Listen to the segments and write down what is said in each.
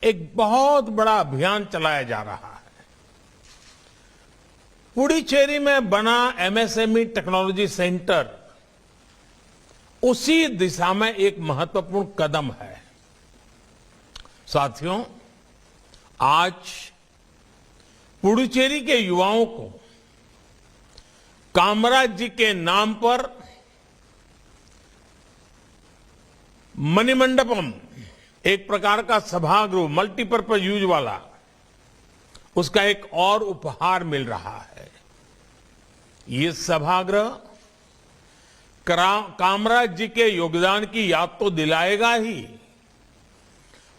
एक बहुत बड़ा अभियान चलाया जा रहा है। पुडुचेरी में बना एमएसएमई टेक्नोलॉजी सेंटर उसी दिशा में एक महत्वपूर्ण कदम है। साथियों, आज पुडुचेरी के युवाओं को कामराज जी के नाम पर मणिमंडपम, एक प्रकार का सभागृह, मल्टीपर्पज यूज वाला, उसका एक और उपहार मिल रहा है। ये सभागृह कामराज जी के योगदान की याद तो दिलाएगा ही,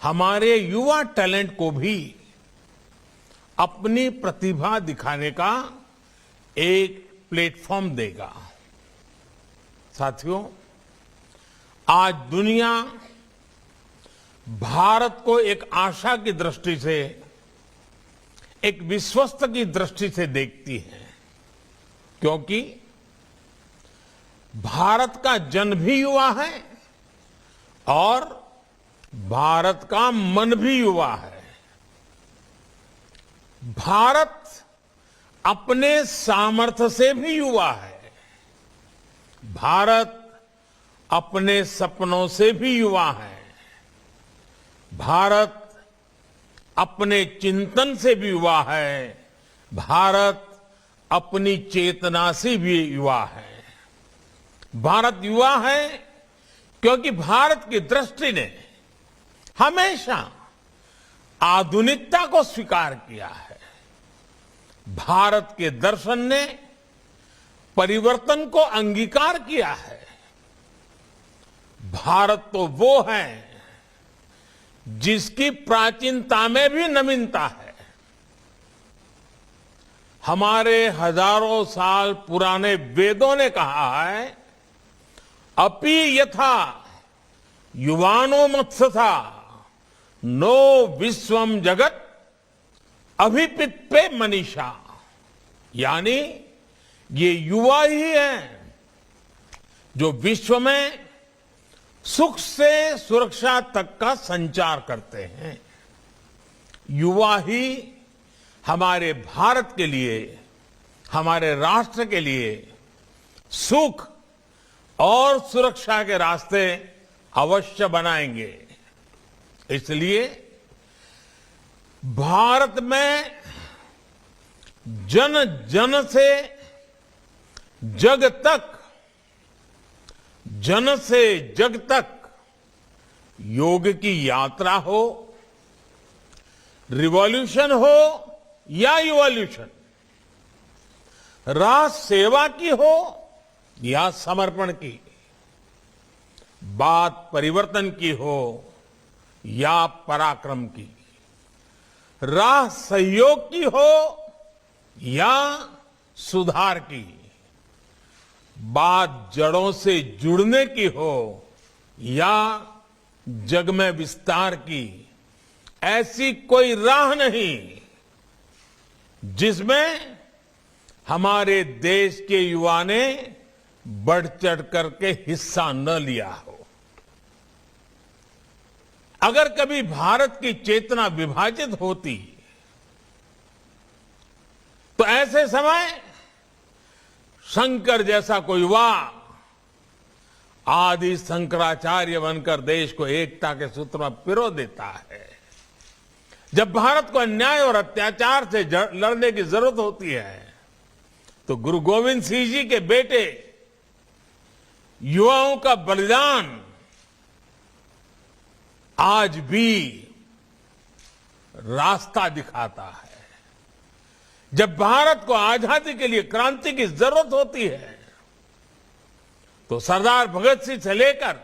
हमारे युवा टैलेंट को भी अपनी प्रतिभा दिखाने का एक प्लेटफॉर्म देगा। साथियों, आज दुनिया भारत को एक आशा की दृष्टि से, एक विश्वस्त की दृष्टि से देखती है, क्योंकि भारत का जन भी युवा है और भारत का मन भी युवा है। भारत अपने सामर्थ्य से भी युवा है। भारत अपने सपनों से भी युवा है। भारत अपने चिंतन से भी युवा है। भारत अपनी चेतना से भी युवा है। भारत युवा है क्योंकि भारत की दृष्टि ने हमेशा आधुनिकता को स्वीकार किया है। भारत के दर्शन ने परिवर्तन को अंगीकार किया है। भारत तो वो है जिसकी प्राचीनता में भी नवीनता है। हमारे हजारों साल पुराने वेदों ने कहा है, अपि यथा युवानो मत्सथा नो विश्वम जगत अभिपित्पे मनीषा। यानी ये युवा ही है जो विश्व में सुख से सुरक्षा तक का संचार करते हैं। युवा ही हमारे भारत के लिए, हमारे राष्ट्र के लिए सुख और सुरक्षा के रास्ते अवश्य बनाएंगे। इसलिए भारत में जन जन से जग तक, जन से जग तक योग की यात्रा हो, रिवॉल्यूशन हो या इवोल्यूशन, राष्ट्र सेवा की हो या समर्पण की, बात परिवर्तन की हो या पराक्रम की, राह सहयोग की हो या सुधार की, बात जड़ों से जुड़ने की हो या जग में विस्तार की, ऐसी कोई राह नहीं जिसमें हमारे देश के युवा ने बढ़ चढ़ करके हिस्सा न लिया हो। अगर कभी भारत की चेतना विभाजित होती तो ऐसे समय शंकर जैसा कोई युवा आदि शंकराचार्य बनकर देश को एकता के सूत्र में पिरो देता है। जब भारत को अन्याय और अत्याचार से लड़ने की जरूरत होती है तो गुरु गोविंद सिंह जी के बेटे युवाओं का बलिदान आज भी रास्ता दिखाता है। जब भारत को आजादी के लिए क्रांति की जरूरत होती है तो सरदार भगत सिंह से लेकर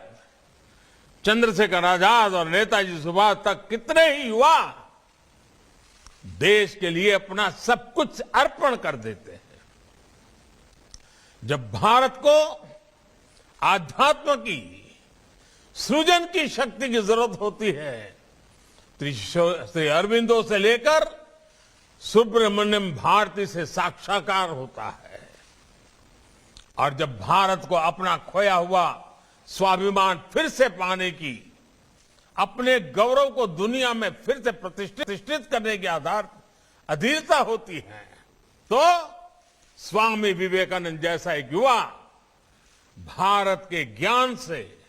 चंद्रशेखर आजाद और नेताजी सुभाष तक कितने ही युवा देश के लिए अपना सब कुछ अर्पण कर देते हैं। जब भारत को आध्यात्म की, सृजन की शक्ति की जरूरत होती है तो श्री अरविंदो से लेकर सुब्रमण्यम भारती से साक्षात्कार होता है। और जब भारत को अपना खोया हुआ स्वाभिमान फिर से पाने की अपने गौरव को दुनिया में फिर से प्रतिष्ठित करने के आधार अधीरता होती है, तो स्वामी विवेकानंद जैसा एक युवा भारत के ज्ञान से,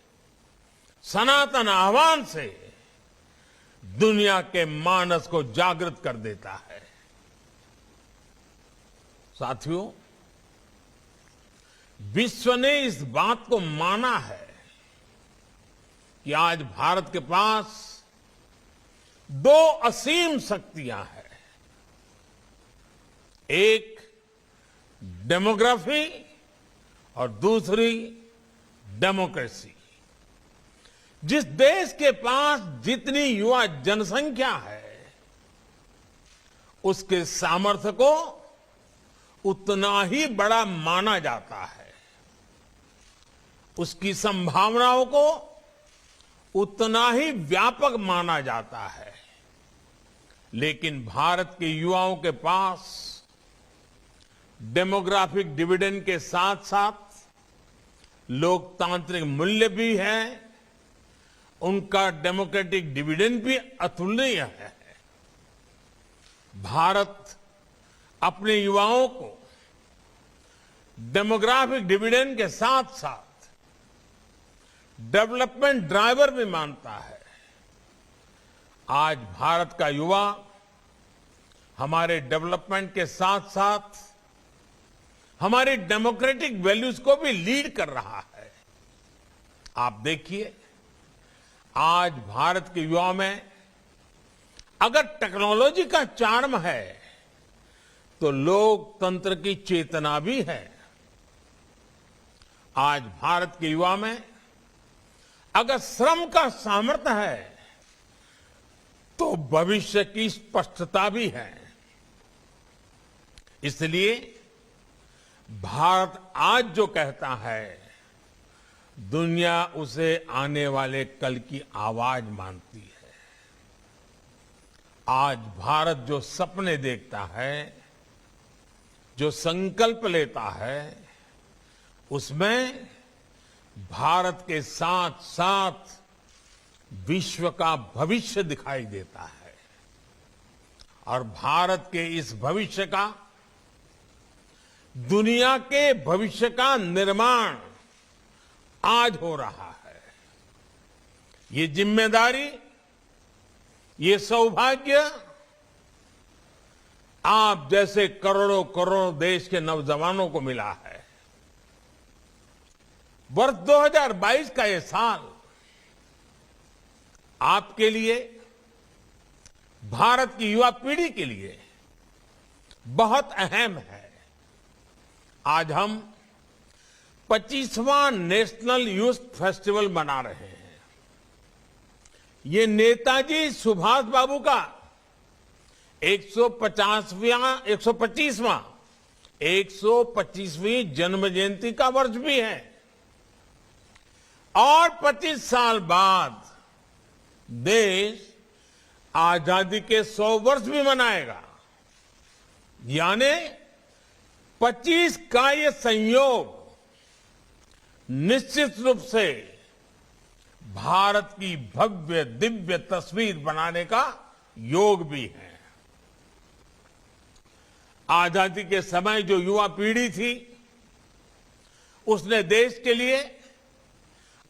सनातन आह्वान से दुनिया के मानस को जागृत कर देता है। साथियों, विश्व ने इस बात को माना है कि आज भारत के पास दो असीम शक्तियां हैं, एक डेमोग्राफी और दूसरी डेमोक्रेसी। जिस देश के पास जितनी युवा जनसंख्या है, उसके सामर्थ्य को उतना ही बड़ा माना जाता है, उसकी संभावनाओं को उतना ही व्यापक माना जाता है। लेकिन भारत के युवाओं के पास डेमोग्राफिक डिविडेंड के साथ साथ लोकतांत्रिक मूल्य भी है, उनका डेमोक्रेटिक डिविडेंड भी अतुलनीय है। भारत अपने युवाओं को डेमोग्राफिक डिविडेंड के साथ साथ डेवलपमेंट ड्राइवर भी मानता है। आज भारत का युवा हमारे डेवलपमेंट के साथ साथ हमारी डेमोक्रेटिक वैल्यूज को भी लीड कर रहा है। आप देखिए, आज भारत के युवाओं में अगर टेक्नोलॉजी का चार्म है तो लोकतंत्र की चेतना भी है। आज भारत के युवा में अगर श्रम का सामर्थ्य है तो भविष्य की स्पष्टता भी है। इसलिए भारत आज जो कहता है, दुनिया उसे आने वाले कल की आवाज मानती है। आज भारत जो सपने देखता है, जो संकल्प लेता है, उसमें भारत के साथ साथ विश्व का भविष्य दिखाई देता है। और भारत के इस भविष्य का, दुनिया के भविष्य का निर्माण आज हो रहा है। ये जिम्मेदारी, ये सौभाग्य आप जैसे करोड़ों करोड़ों देश के नौजवानों को मिला है। वर्ष 2022 का ये साल आपके लिए, भारत की युवा पीढ़ी के लिए बहुत अहम है। आज हम 25वां नेशनल यूथ फेस्टिवल मना रहे हैं। ये नेताजी सुभाष बाबू का 125वीं जन्म जयंती का वर्ष भी है। और 25 साल बाद देश आजादी के 100 वर्ष भी मनाएगा। यानी 25 का ये संयोग निश्चित रूप से भारत की भव्य दिव्य तस्वीर बनाने का योग भी है। आजादी के समय जो युवा पीढ़ी थी, उसने देश के लिए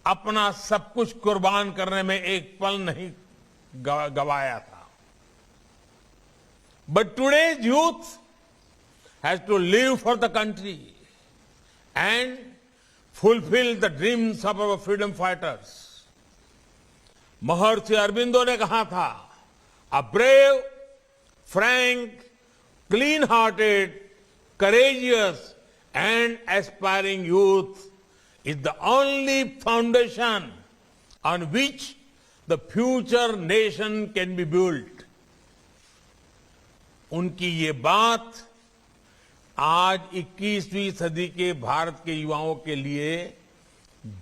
अपना सब कुछ कुर्बान करने में एक पल नहीं गवाया था। But today's youth has to live for the country and fulfill the dreams of our freedom fighters. महर्षि अरबिंदो ने कहा था, a brave, frank, clean-hearted, courageous and aspiring youth is the only foundation on which the future nation can be built. उनकी ये बात आज 21वीं सदी के भारत के युवाओं के लिए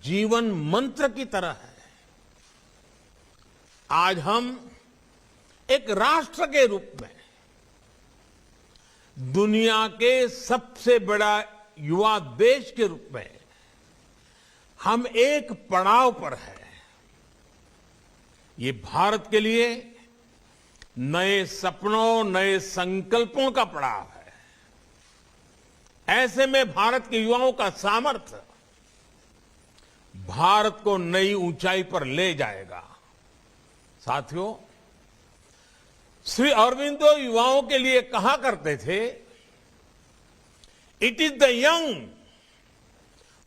जीवन मंत्र की तरह है। आज हम एक राष्ट्र के रूप में दुनिया के सबसे बड़ा युवा देश के रूप में हम एक पड़ाव पर हैं। ये भारत के लिए नए सपनों, नए संकल्पों का पड़ाव है। ऐसे में भारत के युवाओं का सामर्थ्य भारत को नई ऊंचाई पर ले जाएगा। साथियों, श्री अरबिंदो युवाओं के लिए कहा करते थे, it is the young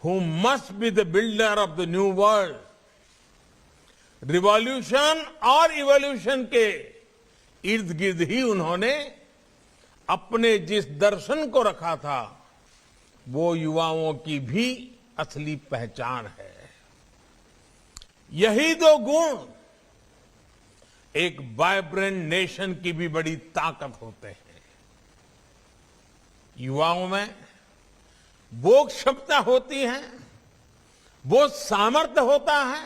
who must be the builder of the new world. Revolution और इवोल्यूशन के इर्द गिर्द ही उन्होंने अपने जिस दर्शन को रखा था, वो युवाओं की भी असली पहचान है। यही दो गुण एक वाइब्रेंट नेशन की भी बड़ी ताकत होते हैं। युवाओं में वो क्षमता होती है, वो सामर्थ्य होता है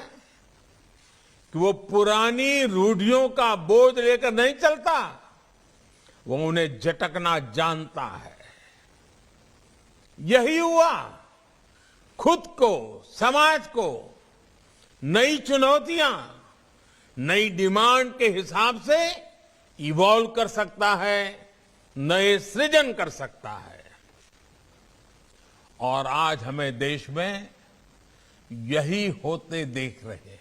कि वो पुरानी रूढ़ियों का बोझ लेकर नहीं चलता, वो उन्हें झटकना जानता है। यही युवा खुद को, समाज को नई चुनौतियां, नई डिमांड के हिसाब से इवॉल्व कर सकता है, नए सृजन कर सकता है। और आज हमें देश में यही होते देख रहे हैं।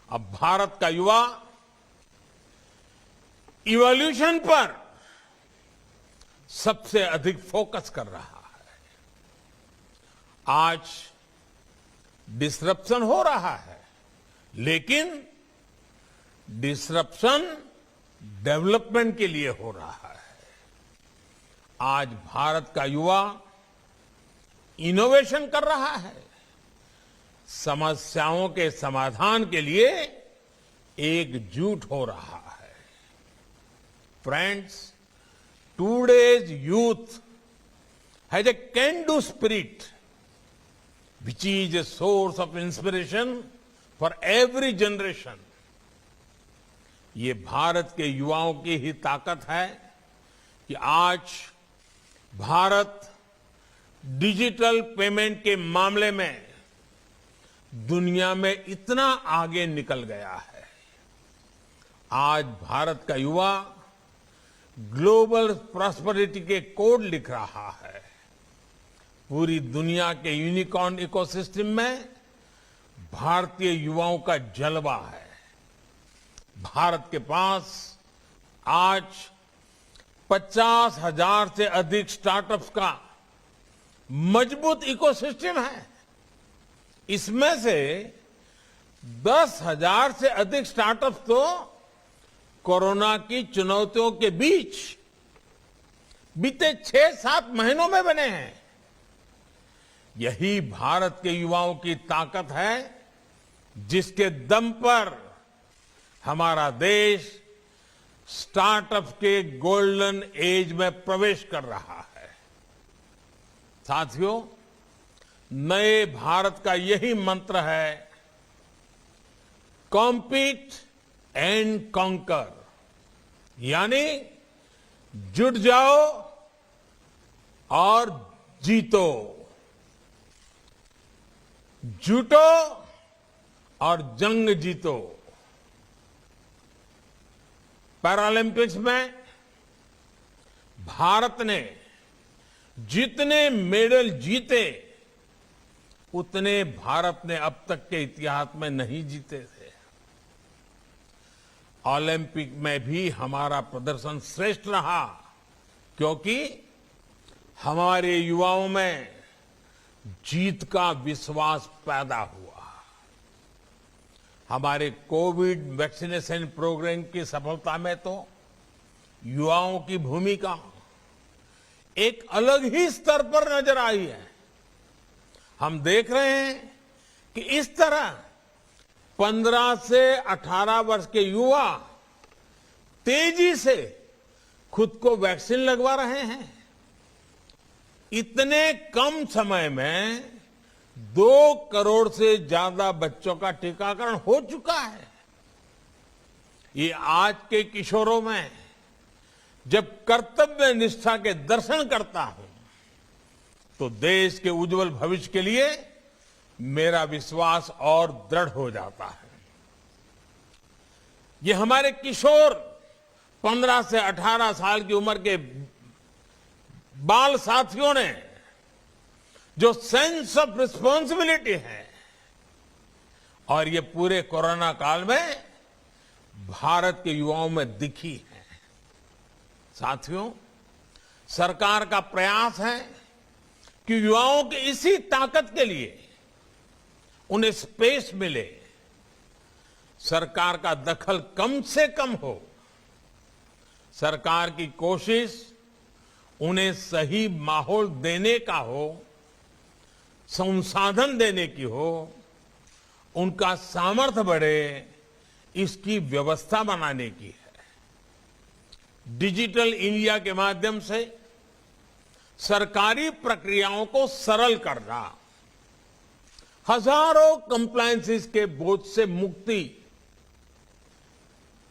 अब भारत का युवा इवोल्यूशन पर सबसे अधिक फोकस कर रहा है। आज डिसरप्शन हो रहा है, लेकिन डिसरप्शन डेवलपमेंट के लिए हो रहा है। आज भारत का युवा इनोवेशन कर रहा है, समस्याओं के समाधान के लिए एकजुट हो रहा है। Friends, today's youth has a can-do spirit, which is a source of inspiration for every generation. ये भारत के युवाओं की ही ताकत है कि आज भारत डिजिटल पेमेंट के मामले में दुनिया में इतना आगे निकल गया है। आज भारत का युवा ग्लोबल प्रॉस्पेरिटी के कोड लिख रहा है। पूरी दुनिया के यूनिकॉर्न इकोसिस्टम में भारतीय युवाओं का जलवा है। भारत के पास आज 50,000 से अधिक स्टार्टअप्स का मजबूत इकोसिस्टम है। इसमें से 10,000 से अधिक स्टार्टअप्स तो कोरोना की चुनौतियों के बीच बीते 6-7 महीनों में बने हैं। यही भारत के युवाओं की ताकत है, जिसके दम पर हमारा देश स्टार्टअप के गोल्डन एज में प्रवेश कर रहा है। साथियों, नए भारत का यही मंत्र है, कॉम्पीट एंड कॉन्कर, यानी जुट जाओ और जीतो, जुटो और जंग जीतो। पैरालंपिक्स में भारत ने जितने मेडल जीते, उतने भारत ने अब तक के इतिहास में नहीं जीते थे। ओलंपिक में भी हमारा प्रदर्शन श्रेष्ठ रहा, क्योंकि हमारे युवाओं में जीत का विश्वास पैदा हुआ। हमारे कोविड वैक्सीनेशन प्रोग्राम की सफलता में तो युवाओं की भूमिका एक अलग ही स्तर पर नजर आई है। हम देख रहे हैं कि इस तरह 15 से 18 वर्ष के युवा तेजी से खुद को वैक्सीन लगवा रहे हैं। इतने कम समय में 2 करोड़ से ज्यादा बच्चों का टीकाकरण हो चुका है। ये आज के किशोरों में जब कर्तव्य निष्ठा के दर्शन करता हूं, तो देश के उज्जवल भविष्य के लिए मेरा विश्वास और दृढ़ हो जाता है। ये हमारे किशोर 15 से 18 साल की उम्र के बाल साथियों ने जो सेंस ऑफ रिस्पॉन्सिबिलिटी है और ये पूरे कोरोना काल में भारत के युवाओं में दिखी है। साथियों, सरकार का प्रयास है कि युवाओं की इसी ताकत के लिए उन्हें स्पेस मिले, सरकार का दखल कम से कम हो। सरकार की कोशिश उन्हें सही माहौल देने का हो, संसाधन देने की हो, उनका सामर्थ्य बढ़े, इसकी व्यवस्था बनाने की है। डिजिटल इंडिया के माध्यम से सरकारी प्रक्रियाओं को सरल करना, हजारों कंप्लायंसेस के बोझ से मुक्ति,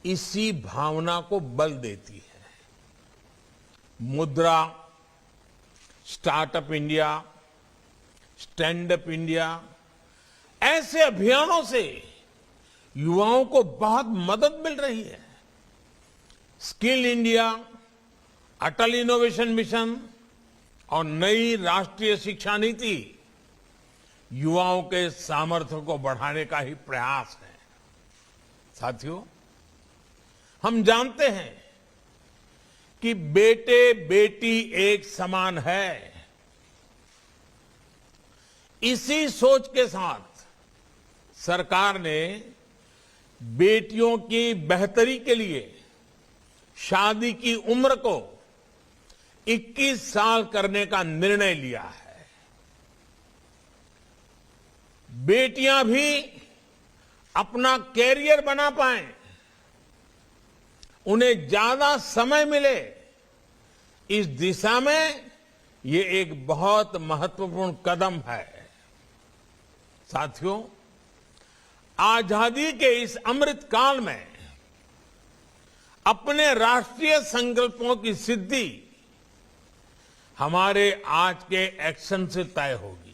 इसी भावना को बल देती है। मुद्रा, startup India, stand up India, ऐसे अभियानों से युवाओं को बहुत मदद मिल रही है। स्किल इंडिया, अटल इनोवेशन मिशन और नई राष्ट्रीय शिक्षा नीति युवाओं के सामर्थ्य को बढ़ाने का ही प्रयास है। साथियों, हम जानते हैं कि बेटे बेटी एक समान है। इसी सोच के साथ सरकार ने बेटियों की बेहतरी के लिए शादी की उम्र को 21 साल करने का निर्णय लिया है। बेटियां भी अपना कैरियर बना पाएं, उन्हें ज्यादा समय मिले, इस दिशा में ये एक बहुत महत्वपूर्ण कदम है। साथियों, आजादी के इस अमृत काल में अपने राष्ट्रीय संकल्पों की सिद्धि हमारे आज के एक्शन से तय होगी।